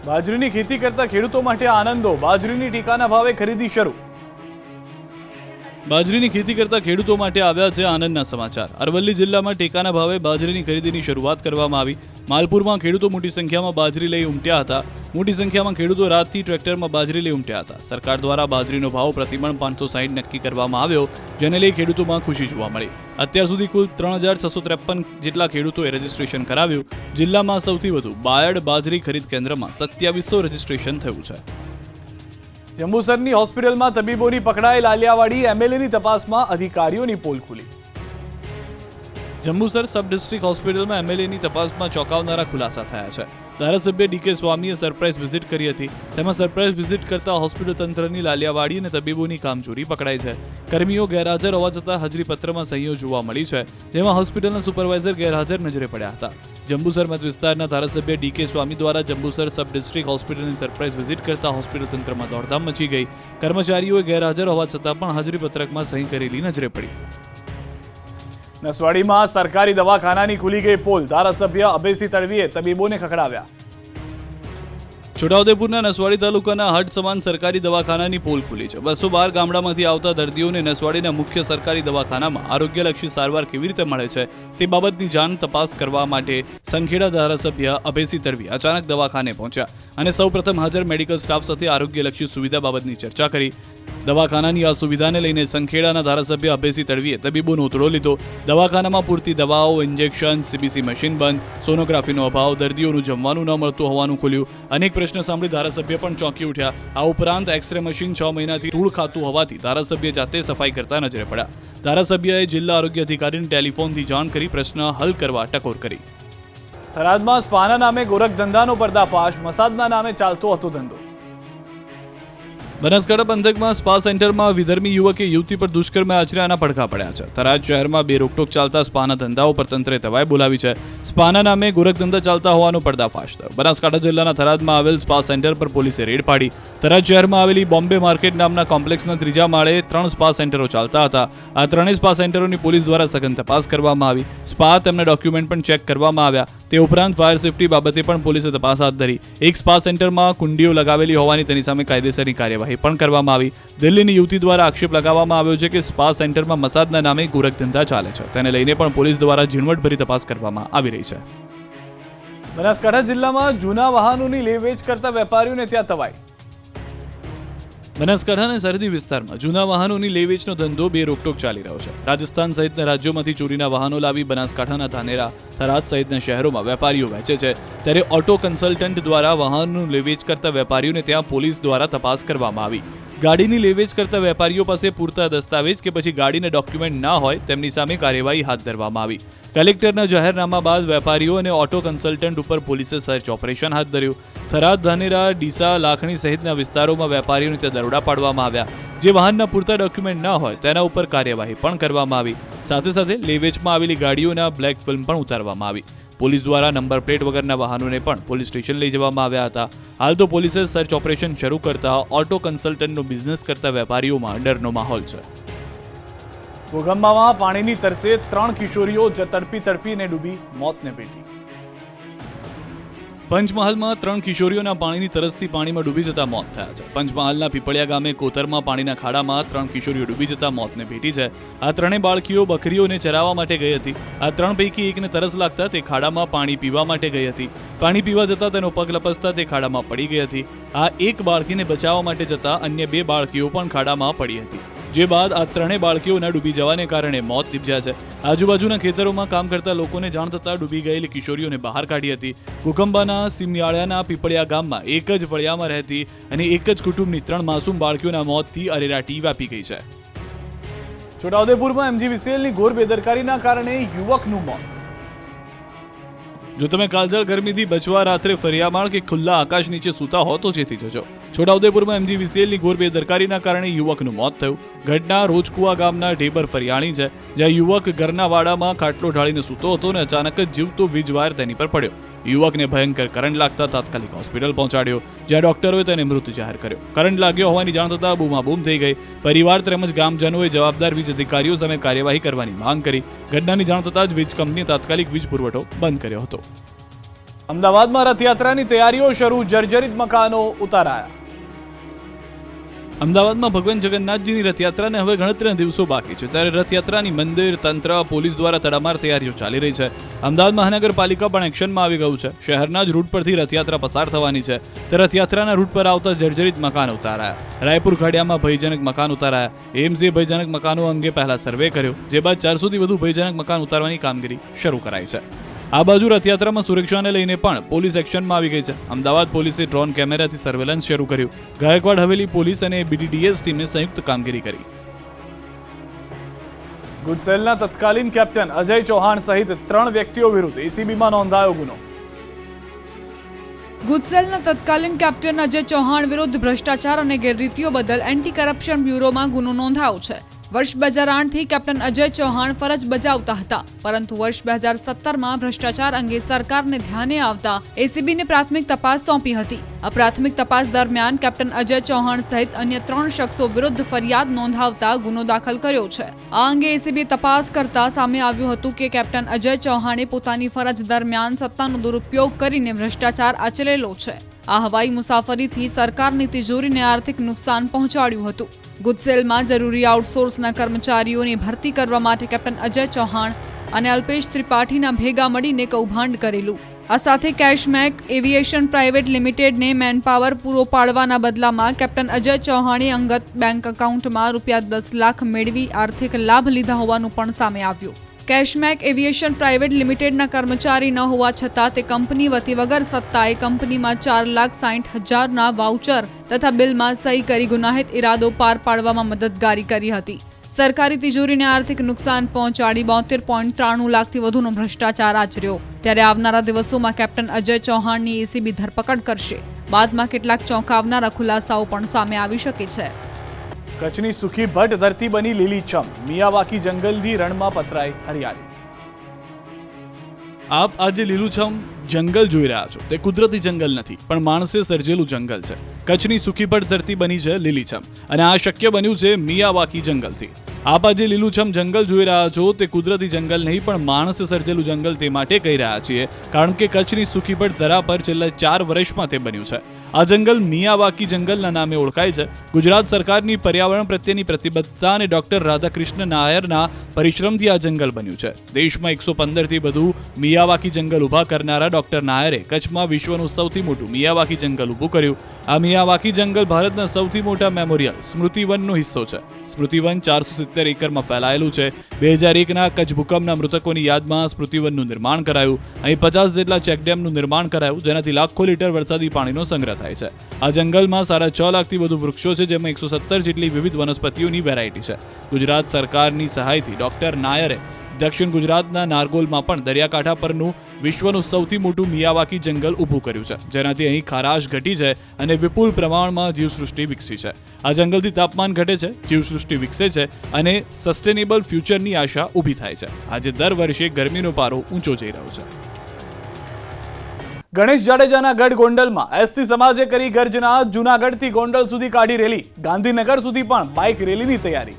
બાજરીની ખેતી કરતા ખેડૂતો માટે આનંદો. બાજરીની ટેકાના ભાવે ખરીદી શરૂ. બાજરીની ખેતી કરતા ખેડૂતો માટે આવ્યા છે આનંદના સમાચાર. અરવલ્લી જિલ્લામાં ટેકાના ભાવે બાજરીની ખરીદીની શરૂઆત કરવામાં આવી. માલપુરમાં ખેડૂતો મોટી સંખ્યામાં બાજરી લઈ ઉમટ્યા હતા. મોટી સંખ્યામાં ખેડૂતો રાતથી ટ્રેક્ટરમાં બાજરી લઈ ઉમટ્યા હતા. સરકાર દ્વારા બાજરીનો ભાવ પ્રતિમણ 560 નક્કી કરવામાં આવ્યો, જેને લઈ ખેડૂતોમાં ખુશી જોવા મળી. અત્યાર સુધી કુલ 3,653 જેટલા ખેડૂતોએ રજીસ્ટ્રેશન કરાવ્યું. જિલ્લામાં સૌથી વધુ બાયડ બાજરી ખરીદ કેન્દ્રમાં 2700 રજીસ્ટ્રેશન થયું છે. જંબુસરની હોસ્પિટલમાં તબીબોની પકડાયેલ આલિયાવાડી. એમએલએની તપાસમાં અધિકારીઓની પોલ ખુલી. જંબુસર સબ ડિસ્ટ્રિક્ટ હોસ્પિટલમાં એમએલએની તપાસમાં ચોંકાવનારા ખુલાસા થયા છે. ધારાસભ્ય ડીકે સ્વામીએ સરપ્રાઇઝ વિઝિટ કરી હતી. તેમાં સરપ્રાઇઝ વિઝિટ કરતા હોસ્પિટલ તંત્રની લાલિયાવાડી અને તબીબોની કામચોરી પકડાઈ છે. કર્મીઓ ગેરહાજર હોવા છતાં હાજરીપત્રમાં સહીઓ જોવા મળી છે, જેમાં હોસ્પિટલના સુપરવાઇઝર ગેરહાજર નજરે પડ્યા હતા. જંબુસર મત વિસ્તારના ધારાસભ્ય ડીકે સ્વામી દ્વારા જંબુસર સબ ડિસ્ટ્રિક્ટ હોસ્પિટલની સરપ્રાઇઝ વિઝિટ કરતા હોસ્પિટલ તંત્રમાં દોડધામ મચી ગઈ. કર્મચારીઓએ ગેરહાજર હોવા છતાં પણ હાજરીપત્રકમાં સહી કરેલી નજરે પડી. નસવાડીમાં સરકારી દવાખાનાની ખુલી ગઈ પોલ. ધારાસભ્ય અભયસિંહ તડવીએ તબીબોને ખખડાવ્યા. છોટાઉદેપુરના નસવાડી તાલુકાના હટ સમાન સરકારી દવાખાનાની પોલ ખુલી છે. 212 ગામડામાંથી આવતા દર્દીઓને નસવાડીના મુખ્ય સરકારી દવાખાનામાં આરોગ્યલક્ષી સારવાર કેવી રીતે મળે છે તે બાબતની જાણ તપાસ કરવા માટે સંખેડા ધારાસભ્ય અભયસિંહ તડવી અચાનક દવાખાને પહોંચ્યા અને સૌપ્રથમ હાજર મેડિકલ સ્ટાફ સાથે આરોગ્યલક્ષી સુવિધા બાબતની ચર્ચા કરી. દવાખાનાની આ સુવિધાને લઈને સંખેડાના ધારાસભ્ય અભયસિંહ તડવીએ તબીબોનો ઉતરો લીધો. દવાખાનામાં પૂરતી દવાઓ, ઇન્જેક્શન, સીબીસી મશીન બંધ, સોનોગ્રાફીનો અભાવ, દર્દીઓનું જમવાનું ન મળતું હોવાનું ખુલ્યું. અનેક પ્રશ્ન સાંભળી ધારાસભ્ય પણ ચોંકી ઉઠ્યા. આ ઉપરાંત એક્સરે મશીન 6 મહિનાથી ધૂળ ખાતું હોવાથી ધારાસભ્ય જાતે સફાઈ કરતા નજરે પડ્યા. ધારાસભ્યએ જિલ્લા આરોગ્ય અધિકારીને ટેલિફોનથી જાણ કરી પ્રશ્ન હલ કરવા ટકોર કરી. થરાદમાં સ્પાના નામે ગોરખ ધંધાનો પર્દાફાશ. મસાજના નામે ચાલતો હતો ધંધો. બનાસકાંઠા પંથકમાં સ્પા સેન્ટરમાં વિધર્મી યુવકે યુવતી પર દુષ્કર્મ આચર્યાના પડઘા પડ્યા છે. થરાદ શહેરમાં બે રોકટોક ચાલતા સ્પાના ધંધાઓ પર તંત્રે તવાઈ બોલાવી છે. સ્પાના નામે ગોરખ ધંધા ચાલતા હોવાનો પર્દાફાશ થયો. બનાસકાંઠા જિલ્લાના થરાદમાં આવેલ સ્પા સેન્ટર પર પોલીસે રેડ પાડી. થરાદ શહેરમાં આવેલી બોમ્બે માર્કેટ નામના કોમ્પ્લેક્સના 3જા માળે 3 સ્પા સેન્ટરો ચાલતા હતા. આ 3 સ્પા સેન્ટરોની પોલીસ દ્વારા સઘન તપાસ કરવામાં આવી. સ્પા તેમના ડોક્યુમેન્ટ પણ ચેક કરવામાં આવ્યા. તે ઉપરાંત ફાયર સેફટી બાબતે પણ પોલીસે તપાસ હાથ ધરી. એક સ્પા સેન્ટરમાં કુંડીઓ લગાવેલી હોવાની તેની સામે કાયદેસરની કાર્યવાહી પણ કરવામાં આવી. દિલ્હીની યુવતી દ્વારા આક્ષેપ લગાવવામાં આવ્યો છે કે સ્પા સેન્ટરમાં મસાજના નામે ગોરખ ધંધા ચાલે છે. તેને લઈને પણ પોલીસ દ્વારા ઝીણવટભરી તપાસ કરવામાં આવી રહી છે. બનાસકાંઠા જિલ્લામાં જૂના વાહનોની લે વેચ કરતા વેપારીઓને ત્યાં તવાઈ. બનાસકાંઠાના સરહદી વિસ્તારમાં જૂના વાહનોની લે વેચનો ધંધો બે રોકટોક ચાલી રહ્યો છે. રાજસ્થાન સહિતના રાજ્યોમાંથી ચોરીના વાહનો લાવી બનાસકાંઠાના ધાનેરા, થરાદ સહિતના શહેરોમાં વેપારીઓ વેચે છે. ત્યારે ઓટો કન્સલ્ટન્ટ દ્વારા વાહનનું લે વેચ કરતા વેપારીઓને ત્યાં પોલીસ દ્વારા તપાસ કરવામાં આવી. ગાડીની લે વેચ કરતા વેપારીઓ પાસે પૂરતા દસ્તાવેજ કે પછી ગાડીના ડોક્યુમેન્ટ ના હોય તેમની સામે કાર્યવાહી હાથ ધરવામાં આવી. કલેક્ટરના જાહેરનામા બાદ વેપારીઓ અને ઓટો કન્સલ્ટન્ટ ઉપર પોલીસે સર્ચ ઓપરેશન હાથ ધર્યું. થરાદ, ધાનેરા, ડીસા, લાખણી સહિતના વિસ્તારોમાં વેપારીઓને ત્યાં દરોડા પાડવામાં આવ્યા. જે વાહનના પૂરતા ડોક્યુમેન્ટ ના હોય તેના ઉપર કાર્યવાહી પણ કરવામાં આવી. સાથે સાથે લે વેચમાં આવેલી ગાડીઓના બ્લેક ફિલ્મ પણ ઉતારવામાં આવી. પોલીસ દ્વારા નંબર પ્લેટ વગરના વાહનોને પણ પોલીસ સ્ટેશન લઈ જવામાં આવ્યા હતા. હાલ તો પોલીસે સર્ચ ઓપરેશન શરૂ કરતા ઓટો કન્સલ્ટન્ટનો બિઝનેસ કરતા વેપારીઓમાં ડરનો માહોલ છે. ઘોગંબામાં પાણીની તરસે 3 કિશોરીઓ તડપીને ડૂબી મોતને ભેટી. પંચમહાલમાં 3 કિશોરીઓના પાણીની તરસથી પાણીમાં ડૂબી જતા મોત થયા છે. પંચમહાલના પીપળિયા ગામે કોતરમાં પાણીના ખાડામાં 3 કિશોરીઓ ડૂબી જતા મોતને ભેટી છે. આ 3 બાળકીઓ બકરીઓને ચરાવવા માટે ગઈ હતી. આ 3 પૈકી એકને તરસ લાગતા તે ખાડામાં પાણી પીવા માટે ગઈ હતી. પાણી પીવા જતા તેનો પગ લપસતા તે ખાડામાં પડી ગઈ હતી. આ એક બાળકીને બચાવવા માટે જતા અન્ય 2 બાળકીઓ પણ ખાડામાં પડી હતી. જે બાદ આ 3 બાળકીઓના ડૂબી જવાને કારણે મોત નીપજ્યા છે. આજુબાજુના ખેતરોમાં કામ કરતા લોકોને જાણ થતાં ડૂબી ગયેલી કિશોરીઓને બહાર કાઢી હતી. ઘોગંબાના સિમિયાળાના પીપળિયા ગામમાં એક જ ફળિયામાં રહેતી અને એક જ કુટુંબની 3 માસૂમ બાળકીઓના મોતથી અરેરાટી વ્યાપી ગઈ છે. છોટાઉદેપુરમાં એમજીવીસીએલની ઘોર બેદરકારીના કારણે યુવકનું મોત. જો તમે કાળઝાળ ગરમીથી બચવા રાત્રે ફરિયામાં કે ખુલ્લા આકાશ નીચે સૂતા હો તો જેથી જજો. છોટાઉદેપુરમાં એમજીવીસીએલની ઘોર બેદરકારીના કારણે યુવકનું મોત થયું. ઘટના રોજકુવા ગામના ઢેબર ફરિયાણી છે, જ્યાં યુવક ઘરના વાડામાં ખાટલો ઢાળીને સૂતો હતો અને અચાનક જ જીવતો વીજ વાયર તેની પર પડ્યો. યુવકને ભયંકર કરંટ લાગતા તાત્કાલિક હોસ્પિટલ પહોંચાડ્યો, જ્યાં ડોક્ટરોએ તેને મૃત જાહેર કર્યો. કરંટ લાગ્યો હોવાની જાણ થતાં બૂમાબૂમ થઈ ગઈ. પરિવાર તેમજ ગામજનોએ જવાબદાર વીજ અધિકારીઓ સામે કાર્યવાહી કરવાની માંગ કરી. ઘટનાની જાણ થતાં જ વીજ કંપનીએ તાત્કાલિક વીજ પુરવઠો બંધ કર્યો હતો. અમદાવાદમાં રથયાત્રાની તૈયારીઓ શરૂ, જર્જરિત મકાનો ઉતારાયા. અમદાવાદમાં ભગવાન જગન્નાથજીની રથયાત્રાને હવે ગણતરીના દિવસો બાકી છે, ત્યારે રથયાત્રાની મંદિર, તંત્ર, પોલીસ દ્વારા તડામાર તૈયારીઓ ચાલી રહી છે. અમદાવાદ મહાનગરપાલિકા પણ એક્શનમાં આવી ગયું છે. શહેરના જ રૂટ પરથી રથયાત્રા પસાર થવાની છે, તે રથયાત્રાના રૂટ પર આવતા જર્જરિત મકાન ઉતારાયા. રાયપુર ખાડિયામાં ભયજનક મકાન ઉતારાયા. એએમસીએ ભયજનક મકાનો અંગે પહેલા સર્વે કર્યો, જે બાદ 400 થી વધુ ભયજનક મકાન ઉતારવાની કામગીરી શરૂ કરાઈ છે. આ બાજુ રથયાત્રામાં સુરક્ષાને લઈને પણ પોલીસ એક્શનમાં આવી ગઈ છે. અમદાવાદ પોલીસે ડ્રોન કેમેરાથી સર્વેલન્સ શરૂ કર્યું. ગાયકવાડ હવેલી પોલીસ અને બીડીડીએસ ટીમે સંયુક્ત કામગીરી કરી. ગુજસેલના તત્કાલીન કેપ્ટન અજય ચૌહાણ સહિત 3 વ્યક્તિઓ વિરુદ્ધ એસીબીમાં નોંધાયો ગુનો. ગુજસેલના તત્કાલીન કેપ્ટન અજય ચૌહાણ વિરુદ્ધ ભ્રષ્ટાચાર અને ગેરરીતિઓ બદલ એન્ટી કરપ્શન બ્યુરોમાં ગુનો નોંધાયો છે. વર્ષ 2008થી કેપ્ટન અજય ચૌહાણ ફરજ બજાવતા હતા, પરંતુ વર્ષ 2017માં ભ્રષ્ટાચાર અંગે સરકારને ધ્યાને આવતા એસીબીને પ્રાથમિક તપાસ સોંપી હતી. આ પ્રાથમિક તપાસ દરમિયાન કેપ્ટન અજય ચૌહાણ સહિત અન્ય 3 શખ્સો વિરુદ્ધ ફરિયાદ નોંધાવતા ગુનો દાખલ કર્યો છે. આ અંગે એસીબીએ તપાસ કરતા સામે આવ્યું હતું કે કેપ્ટન અજય ચૌહાણે પોતાની ફરજ દરમિયાન સત્તાનો દુરુપયોગ કરીને ભ્રષ્ટાચાર આચરેલો છે. આ હવાઈ મુસાફરીથી સરકારની તિજોરીને આર્થિક નુકસાન પહોંચાડ્યું હતું. ગુજસેલમાં જરૂરી આઉટસોર્સના કર્મચારીઓની ભરતી કરવા માટે કેપ્ટન અજય ચૌહાણ અને અલ્પેશ ત્રિપાઠીના ભેગા મળીને કૌભાંડ કરેલું. આ સાથે કેશમેક એવિએશન પ્રાઇવેટ લિમિટેડને મેનપાવર પૂરો પાડવાના બદલામાં કેપ્ટન અજય ચૌહાણે અંગત બેંક એકાઉન્ટમાં રૂપિયા 10 લાખ મેળવી આર્થિક લાભ લીધા હોવાનું પણ સામે આવ્યું. કેશમેક એવિએશન પ્રાઇવેટ લિમિટેડના કર્મચારી ન હોવા છતાં તે કંપની વતી વગર સત્તાએ કંપનીમાં 4,60,000ના વાઉચર તથા બિલમાં સહી કરી ગુનાહિત ઇરાદો પાર પાડવામાં મદદગારી કરી હતી. સરકારી તિજોરીને આર્થિક નુકસાન પહોંચાડી 72.93 લાખથી વધુનો ભ્રષ્ટાચાર આચર્યો. ત્યારે આવનારા દિવસોમાં કેપ્ટન અજય ચૌહાણની એસીબી ધરપકડ કરશે. બાદમાં કેટલાક ચોંકાવનારા ખુલાસાઓ પણ સામે આવી શકે છે. કચ્છની સુખી ભટ્ટ ધરતી બની લીલીછમ, મિયાવાકી જંગલથી રણમાં પથરાઈ હરિયાળી. આપ આજે લીલુંછમ જંગલ જોઈ રહ્યા છો, તે કુદરતી જંગલ નથી, પણ માણસે સર્જેલું જંગલ છે. કચ્છની સુખી ભટ્ટ ધરતી બની છે લીલીછમ, અને આ શક્ય બન્યું છે મિયાવાકી જંગલથી. આપ આજે લીલુંછમ જંગલ જોઈ રહ્યા છો, તે કુદરતી જંગલ નહીં, પણ માણસે સર્જેલું જંગલ તે માટે કહી રહ્યા છીએ, કારણ કે કચ્છની સુખી ભટ્ટ ધરા પર છેલ્લા 4 વર્ષમાં તે બન્યું છે. આ જંગલ મિયાવાકી જંગલના નામે ઓળખાય છે. ગુજરાત સરકારની પર્યાવરણ પ્રત્યેની પ્રતિબદ્ધતા અને ડોક્ટર રાધાકૃષ્ણ નાયરના પરિશ્રમથી આ જંગલ બન્યું છે. દેશમાં 115થી વધુ મિયાવાકી જંગલ ઊભા કરનારા ડોક્ટર નાયરે કચ્છમાં વિશ્વનું સૌથી મોટું મિયાવાકી જંગલ ઊભું કર્યું. આ મિયાવાકી જંગલ ભારતના સૌથી મોટા મેમોરિયલ સ્મૃતિવનનો હિસ્સો છે. સ્મૃતિવન 470 એકરમાં ફેલાયેલું છે. 2001ના કચ્છ ભૂકંપના મૃતકોની યાદમાં સ્મૃતિવનનું નિર્માણ કરાયું. અહીં 50 જેટલા ચેકડેમનું નિર્માણ કરાયું, જેનાથી લાખો લીટર વરસાદી પાણીનો સંગ્રહ થાય છે. આ જંગલમાં 6.5 લાખથી વધુ વૃક્ષો છે, જેમાં 117 જેટલી વિવિધ વનસ્પતિઓની વેરાયટી છે. ગુજરાત સરકારની સહાયથી ડોક્ટર નાયરે દક્ષિણ ગુજરાતના નારગોલમાં પણ દરિયાકાંઠા પરનું વિશ્વનું સૌથી મોટું મિયાવાકી જંગલ ઊભું કર્યું છે, જેનાથી અહીં ખારાશ ઘટી છે અને વિપુલ પ્રમાણમાં જીવસૃષ્ટિ વિકસી છે. આ જંગલથી તાપમાન ઘટે છે, જીવસૃષ્ટિ વિકસે છે અને સસ્ટેનેબલ ફ્યુચરની આશા ઊભી થાય છે. આજે દર વર્ષે ગરમીનો પારો ઊંચો જઈ રહ્યો છે. ગણેશ જાડેજાના ગઢ ગોંડલમાં એસટી સમાજે કરી ગર્જના. જૂનાગઢથી ગોંડલ સુધી કાઢી રેલી, ગાંધીનગર સુધી પણ બાઇક રેલીની તૈયારી.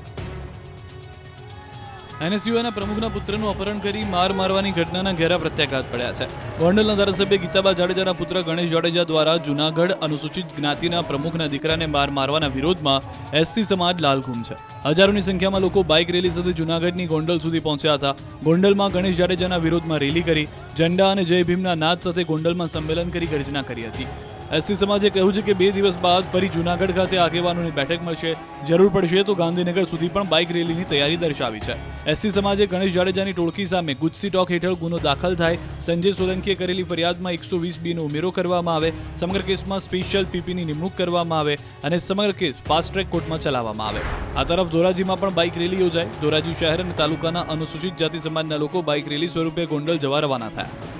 એનએસયુઆઈના પ્રમુખના પુત્રનું અપહરણ કરી માર મારવાની ઘટનાના ઘેરા પ્રત્યાઘાત પડ્યા છે. ગોંડલના ધારાસભ્ય ગીતાબા જાડેજાના પુત્ર ગણેશ જાડેજા દ્વારા જૂનાગઢ અનુસૂચિત જ્ઞાતિના પ્રમુખના દીકરાને માર મારવાના વિરોધમાં એસટી સમાજ લાલઘૂમ છે. હજારોની સંખ્યામાં લોકો બાઇક રેલી સાથે જૂનાગઢની ગોંડલ સુધી પહોંચ્યા હતા. ગોંડલમાં ગણેશ જાડેજાના વિરોધમાં રેલી કરી, ઝંડા અને જય ભીમના નાદ સાથે ગોંડલમાં સંમેલન કરી ગર્જના કરી હતી. એસટી સમાજે કહ્યું છે કે 2 દિવસ બાદ ફરી જૂનાગઢ ખાતે આગેવાનોની બેઠક મળશે, જરૂર પડશે તો ગાંધીનગર સુધી પણ બાઇક રેલીની તૈયારી દર્શાવી છે. એસટી સમાજે ગણેશ જાડેજાની ટોળકી સામે ગુજસી ટોક હેઠળ ગુનો દાખલ થાય, સંજય સોલંકીએ કરેલી ફરિયાદમાં 120B નો ઉમેરો કરવામાં આવે, સમગ્ર કેસમાં સ્પેશિયલ પીપીની નિમણૂક કરવામાં આવે અને સમગ્ર કેસ ફાસ્ટ ટ્રેક કોર્ટમાં ચલાવવામાં આવે. આ તરફ ધોરાજીમાં પણ બાઇક રેલી યોજાઈ. ધોરાજી શહેર અને તાલુકાના અનુસૂચિત જાતિ સમાજના લોકો બાઇક રેલી સ્વરૂપે ગોંડલ જવા રવાના થયા.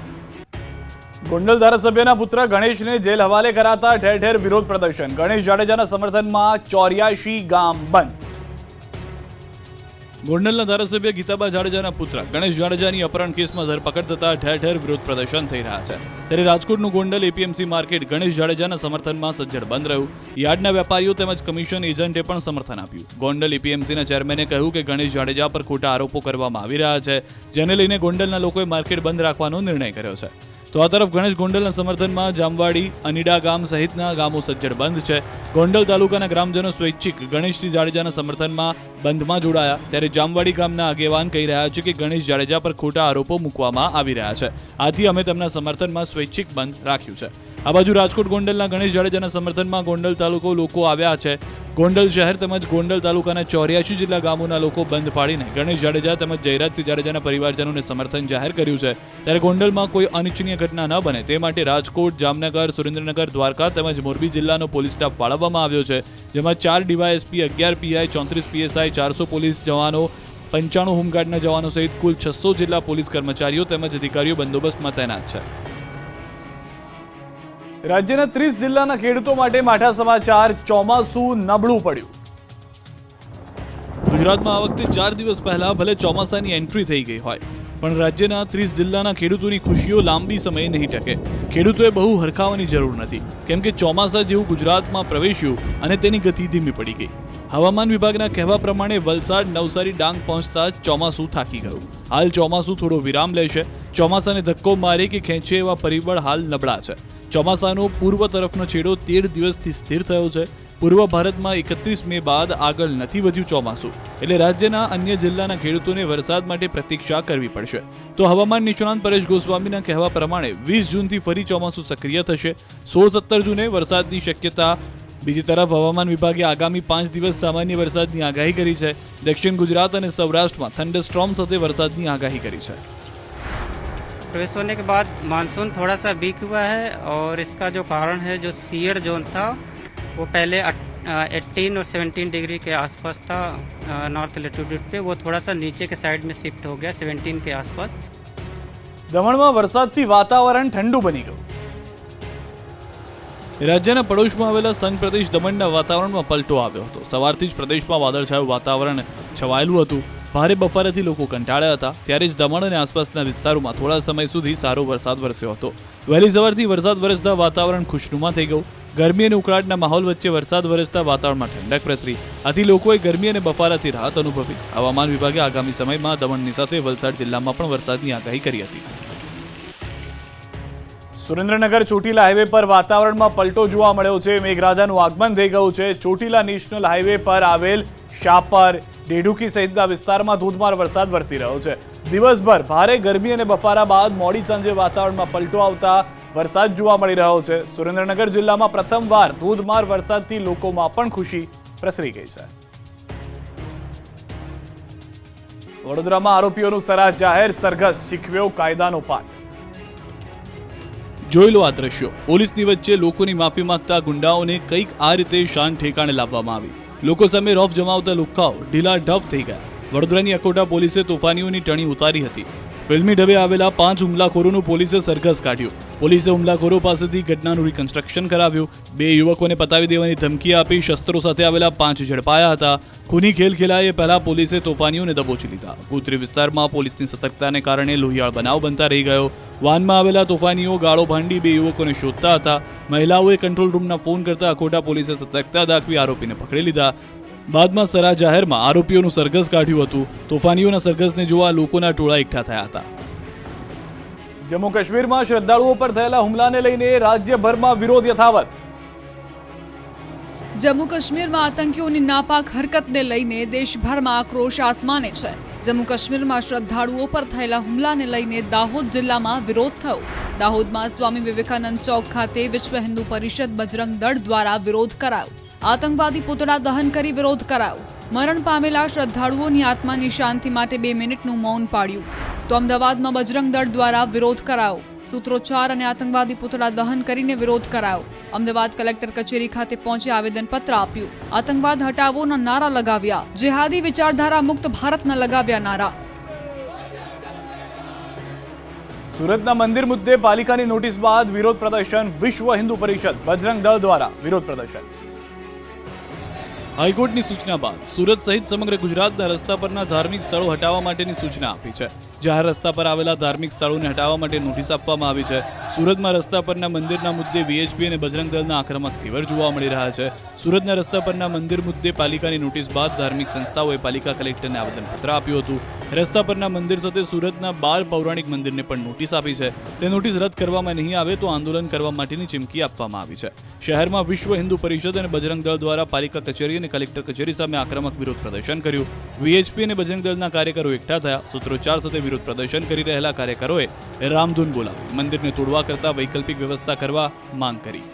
ગોંડલ ધારાસભ્યના પુત્ર ગણેશને જેલ હવાલે કરાતા ઠેર ઠેર વિરોધ પ્રદર્શન. ગણેશ જાડેજાના સમર્થનમાં 84 ગામ બંધ. ગોંડલના ધારાસભ્ય ગીતાબા જાડેજાના પુત્ર ગણેશ જાડેજાની અપહરણ કેસમાં ધરપકડ થતા ઠેર ઠેર વિરોધ પ્રદર્શન થઈ રહ્યા છે. ત્યારે રાજકોટનું ગોંડલ એપીએમસી માર્કેટ ગણેશ જાડેજાના સમર્થનમાં સજ્જડ બંધ રહ્યું. યાર્ડના વેપારીઓ તેમજ કમિશન એજન્ટે પણ સમર્થન આપ્યું. ગોંડલ એપીએમસીના ચેરમેને કહ્યું કે ગણેશ જાડેજા પર ખોટા આરોપો કરવામાં આવી રહ્યા છે, જેને લઈને ગોંડલના લોકોએ માર્કેટ બંધ રાખવાનો નિર્ણય કર્યો છે. તો આ તરફ ગણેશ ગોંડલના સમર્થનમાં જામવાડી, અનીડા ગામ સહિતના ગામો સજ્જડ બંધ છે. ગોંડલ તાલુકાના ગ્રામજનો સ્વૈચ્છિક ગણેશજી જાડેજાના સમર્થનમાં બંધમાં જોડાયા. ત્યારે જામવાડી ગામના આગેવાન કહી રહ્યા છે કે ગણેશ જાડેજા પર ખોટા આરોપો મૂકવામાં આવી રહ્યા છે, આથી અમે તેમના સમર્થનમાં સ્વૈચ્છિક બંધ રાખ્યું છે. આ બાજુ રાજકોટ ગોંડલના ગણેશ જાડેજાના સમર્થનમાં ગોંડલ તાલુકો લોકો આવ્યા છે. ગોંડલ શહેર તેમજ ગોંડલ તાલુકાના 84 જેટલા ગામોના લોકો બંધ પાડીને ગણેશ જાડેજા તેમજ જયરાજસિંહ જાડેજાના પરિવારજનોને સમર્થન જાહેર કર્યું છે. ત્યારે ગોંડલમાં કોઈ અનિચ્છનીય ઘટના ન બને તે માટે રાજકોટ, જામનગર, સુરેન્દ્રનગર, દ્વારકા તેમજ મોરબી જિલ્લાનો પોલીસ સ્ટાફ ફાળવવામાં આવ્યો છે, જેમાં 4 ડીવાયએસપી, 11 પીઆઈ, 34 પીએસઆઈ, 400 પોલીસ જવાનો, 95 હોમગાર્ડના જવાનો સહિત કુલ 600 જેટલા પોલીસ કર્મચારીઓ તેમજ અધિકારીઓ બંદોબસ્તમાં તૈનાત છે. રાજ્યના 30 જિલ્લાના ખેડૂતો માટે માઠા સમાચાર. ચોમાસું નબળું પડ્યું. ગુજરાતમાં આ વખતે 4 દિવસ પહેલા ભલે ચોમાસાની એન્ટ્રી થઈ ગઈ હોય, પણ રાજ્યના 30 જિલ્લાના ખેડૂતોની ખુશીઓ લાંબી સમય નહીં ટકે. ખેડૂતોએ બહુ હરખાવાની જરૂર નથી, કેમ કે ચોમાસા જેવું ગુજરાતમાં પ્રવેશ્યું અને તેની ગતિ ધીમી પડી ગઈ. હવામાન વિભાગના કહેવા પ્રમાણે વલસાડ, નવસારી, ડાંગ પહોંચતા જ ચોમાસું થાકી ગયું. હાલ ચોમાસું થોડો વિરામ લેશે. ચોમાસાને ધક્કો મારે કે ખેંચે એવા પરિબળ હાલ નબળા છે. ચોમાસાનો પૂર્વ તરફનો છેડો 13 દિવસથી સ્થિર થયો છે. પૂર્વ ભારતમાં 31 મે બાદ આગળ નથી વધ્યું ચોમાસું, એટલે રાજ્યના અન્ય જિલ્લાના ખેડૂતોને વરસાદ માટે પ્રતીક્ષા કરવી પડશે. તો હવામાન નિષ્ણાંત પરેશ ગોસ્વામીના કહેવા પ્રમાણે 20 જૂનથી ફરી ચોમાસું સક્રિય થશે. 16-17 જૂને વરસાદની શક્યતા. બીજી તરફ હવામાન વિભાગે આગામી 5 દિવસ સામાન્ય વરસાદની આગાહી કરી છે. દક્ષિણ ગુજરાત અને સૌરાષ્ટ્રમાં થંડરસ્ટોર્મ સાથે વરસાદની આગાહી કરી છે. प्रवेश होने के बाद मानसून थोड़ा सा वीक हुआ है और इसका जो कारण है, जो सीयर जोन था वो पहले 18 और 17 डिग्री के आसपास था नॉर्थ लेटीट्यूड पे, वो थोड़ा सा नीचे के साइड में शिफ्ट हो गया 17 के आसपास. દમણમાં વરસાદથી વાતાવરણ ઠંડુ બની ગયું. રાજ્યના પડોશમાં આવેલા સંઘ પ્રદેશ દમણના વાતાવરણમાં પલટો આવ્યો હતો. સવારથી જ પ્રદેશમાં વાદળછાયું વાતાવરણ છવાયેલું હતું. ભારે બફારાથી લોકો કંટાળ્યા હતા. ત્યારે જ દમણ અને આસપાસના વિસ્તારોમાં થોડા સમય સુધી સારો વરસાદ વરસ્યો હતો. વહેલી સવારથી વરસાદ વરસતા વાતાવરણ ખુશનુમા થઈ ગયું. ગરમી અને ઉકળાટના માહોલ વચ્ચે વરસાદ વરસતા વાતાવરણમાં ઠંડક પ્રસરી. આથી લોકોએ ગરમી અને બફારાથી રાહત અનુભવી. હવામાન વિભાગે આગામી સમયમાં દમણની સાથે વલસાડ જિલ્લામાં પણ વરસાદની આગાહી કરી હતી. સુરેન્દ્રનગર ચોટીલા હાઈવે પર વાતાવરણમાં પલટો જોવા મળ્યો છે. મેઘરાજાનું આગમન થઈ ગયું છે. ચોટીલા નેશનલ હાઈવે પર આવેલ શાપર, ડેઢુકી સહિતના વિસ્તારમાં ધોધમાર વરસાદ વરસી રહ્યો છે. દિવસભર ભારે ગરમી અને બફારા બાદ મોડી સાંજે વાતાવરણમાં પલટો આવતા વરસાદ જોવા મળી રહ્યો છે. સુરેન્દ્રનગર જિલ્લામાં પ્રથમવાર ધોધમાર વરસાદથી લોકોમાં પણ ખુશી પ્રસરી ગઈ છે. વડોદરામાં આરોપીઓનું સરા જાહેર, સરઘસ શીખવ્યો કાયદાનો પાઠ. જોઈ લો આ દ્રશ્યો. પોલીસની વચ્ચે લોકોની માફી માંગતા ગુંડાઓને કંઈક આ રીતે શાન ઠેકાણે લાવવામાં આવી. લોકો સામે રોફ જમાવતા લુખ્ખાઓ ઢીલા ઢફ થઈ ગયા. વડોદરાની અકોટા પોલીસે તોફાનીઓની ટણી ઉતારી હતી. ફિલ્મી ઢબે આવેલા 5 હુમલાખોરોનું પોલીસે સરઘસ કાઢ્યું. પોલીસે હુમલાખોરો પાસેથી ઘટનાનું રિકન્સ્ટ્રક્શન કરાવ્યું. 2 યુવકોને પતાવી દેવાની ધમકી આપી શસ્ત્રો સાથે આવેલા 5 ઝડપાયા હતા. ખૂની ખેલ ખેલાએ પહેલા પોલીસે તોફાનીઓને દબોચી લીધા. ગોત્રી વિસ્તારમાં પોલીસની સતર્કતાને કારણે લોહિયાળ બનાવ બનતા રહી ગયો. વાનમાં આવેલા તોફાનીઓ ગાળો ભાંડી 2 યુવકોને શોધતા હતા. મહિલાઓએ કંટ્રોલ રૂમના ફોન કરતા અકોટા પોલીસે સતર્કતા દાખવી આરોપીને પકડી લીધા. બાદમાં સરા જાહેરમાં આરોપીઓનું સરઘસ કાઢ્યું હતું. તોફાનીઓના સરઘસને જોવા લોકોના ટોળા એકઠા થયા હતા. જમ્મુ કાશ્મીરમાં શ્રદ્ધાળુઓ પર થયેલા હુમલાને લઈને રાજ્યભરમાં વિરોધ યથાવત. જમ્મુ કાશ્મીરમાં આતંકીઓની નાપાક હરકતને લઈને દેશભરમાં આક્રોશ આસમાને છે. જમ્મુ કાશ્મીરમાં શ્રદ્ધાળુઓ પર થયેલા હુમલાને લઈને દાહોદ જિલ્લામાં વિરોધ થયો. દાહોદમાં સ્વામી વિવેકાનંદ ચોક ખાતે વિશ્વ હિન્દુ પરિષદ બજરંગ દળ દ્વારા વિરોધ કરાયો. આતંકવાદી પુતળા દહન કરી વિરોધ કરાયો. મરણ પામેલા શ્રદ્ધાળુઓની આત્માની શાંતિ માટે 2 મિનિટનું મૌન પાળ્યું. તો અમદાવાદમાં બજરંગ દળ દ્વારા વિરોધ કરાયો. સૂત્રોચ્ચાર અને આતંકવાદી પુતળા દહન કરીને વિરોધ કરાયો. અમદાવાદ કલેક્ટર કચેરી ખાતે પહોંચી આવેદનપત્ર આપ્યું. આતંકવાદ હટાવોના નારા લગાવ્યા. જેહાદી વિચારધારા મુક્ત ભારતના લગાવ્યા નારા. સુરતના મંદિર મુદ્દે પાલિકાની નોટિસ બાદ વિરોધ પ્રદર્શન. વિશ્વ હિન્દુ પરિષદ બજરંગ દળ દ્વારા વિરોધ પ્રદર્શન. હાઈકોર્ટની સૂચના બાદ સુરત સહિત સમગ્ર ગુજરાતના રસ્તા પરના ધાર્મિક સ્થળો હટાવવા માટેની સૂચના આપી છે. જાહેર રસ્તા પર આવેલા ધાર્મિક સ્થળોને હટાવવા માટે નોટિસ આપવામાં આવી છે. સુરતમાં રસ્તા પરના મંદિરના મુદ્દે વીએચપી અને બજરંગ દળના આક્રમક તેવર જોવા મળી રહ્યા છે. સુરતના રસ્તા પરના મંદિર મુદ્દે પાલિકાની નોટિસ બાદ ધાર્મિક સંસ્થાઓએ પાલિકા કલેક્ટરને આવેદનપત્ર આપ્યું હતું. રસ્તા પરના મંદિર સાથે સુરતના 12 પૌરાણિક મંદિરને પણ નોટિસ આપી છે. તે નોટિસ રદ કરવામાં નહીં આવે તો આંદોલન કરવા માટેની ચીમકી આપવામાં આવી છે. શહેરમાં વિશ્વ હિન્દુ પરિષદ અને બજરંગ દળ દ્વારા પાલિકા કચેરી અને કલેક્ટર કચેરી સામે આક્રમક વિરોધ પ્રદર્શન કર્યું. વીએચપી અને બજરંગ દળના કાર્યકરો એકઠા થયા. સૂત્રોચ્ચાર સાથે વિરોધ પ્રદર્શન કરી રહેલા કાર્યકરોએ રામધૂન બોલાવી મંદિરને તોડવા કરતા વૈકલ્પિક વ્યવસ્થા કરવા માંગ કરી.